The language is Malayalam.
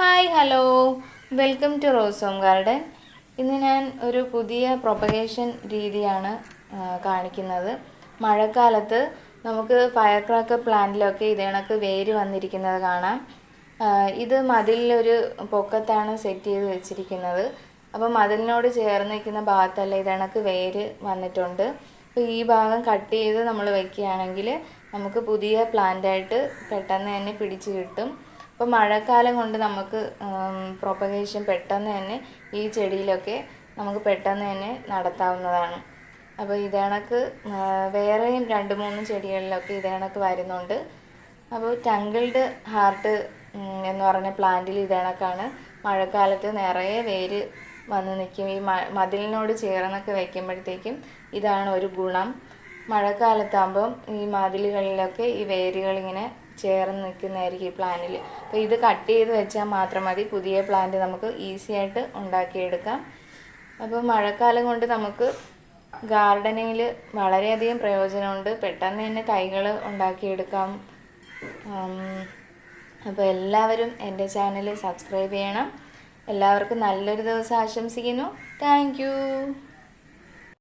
Hi hello welcome to rose home garden. ഇന്ന് ഞാൻ ഒരു പുതിയ പ്രൊപ്പഗേഷൻ രീതിയാണ് കാണിക്കുന്നത്. മഴക്കാലത്ത് നമുക്ക് ഫയർ ക്രാക്കർ പ്ലാന്റിലൊക്കെ ഇത് കണക്ക് വേര് വന്നിരിക്കുന്നത് കാണാം. ഇത് മതിലൊരു പൊക്കത്താണ് സെറ്റ് ചെയ്ത് വെച്ചിരിക്കുന്നത്. അപ്പോൾ മതിലിനോട് ചേർന്ന് നിൽക്കുന്ന ഭാഗത്തല്ല ഇത് കണക്ക് വേര് വന്നിട്ടുണ്ട്. അപ്പോൾ ഈ ഭാഗം കട്ട് ചെയ്ത് നമ്മൾ വയ്ക്കുകയാണെങ്കിൽ നമുക്ക് പുതിയ പ്ലാന്റായിട്ട് പെട്ടെന്ന് തന്നെ പിടിച്ച് കിട്ടും. അപ്പോൾ മഴക്കാലം കൊണ്ട് നമുക്ക് പ്രൊപ്പഗേഷൻ പെട്ടെന്ന് തന്നെ ഈ ചെടിയിലൊക്കെ നമുക്ക് പെട്ടെന്ന് തന്നെ നടത്താവുന്നതാണ്. അപ്പോൾ ഇത് കണക്ക് വേറെയും 2-3 ചെടികളിലൊക്കെ ഇത് കണക്ക് വരുന്നുണ്ട്. അപ്പോൾ ടങ്കിൾഡ് ഹാർട്ട് എന്ന് പറഞ്ഞ പ്ലാന്റിൽ ഇത് കണക്കാണ്. മഴക്കാലത്ത് നിറയെ വേര് വന്ന് നിൽക്കും. ഈ മതിലിനോട് ചേർന്നൊക്കെ വയ്ക്കുമ്പോഴത്തേക്കും ഇതാണ് ഒരു ഗുണം. മഴക്കാലത്താകുമ്പം ഈ മതിലുകളിലൊക്കെ ഈ വേരുകളിങ്ങനെ ചേർന്ന് നിൽക്കുന്നതായിരിക്കും ഈ പ്ലാന്റിൽ. അപ്പോൾ ഇത് കട്ട് ചെയ്ത് വെച്ചാൽ മാത്രം മതി, പുതിയ പ്ലാന്റ് നമുക്ക് ഈസി ആയിട്ട് ഉണ്ടാക്കിയെടുക്കാം. അപ്പോൾ മഴക്കാലം കൊണ്ട് നമുക്ക് ഗാർഡനിങ്ങിൽ വളരെയധികം പ്രയോജനമുണ്ട്. പെട്ടെന്ന് തന്നെ തൈകൾ ഉണ്ടാക്കിയെടുക്കാം. അപ്പോൾ എല്ലാവരും എൻ്റെ ചാനൽ സബ്സ്ക്രൈബ് ചെയ്യണം. എല്ലാവർക്കും നല്ലൊരു ദിവസം ആശംസിക്കുന്നു. Thank you.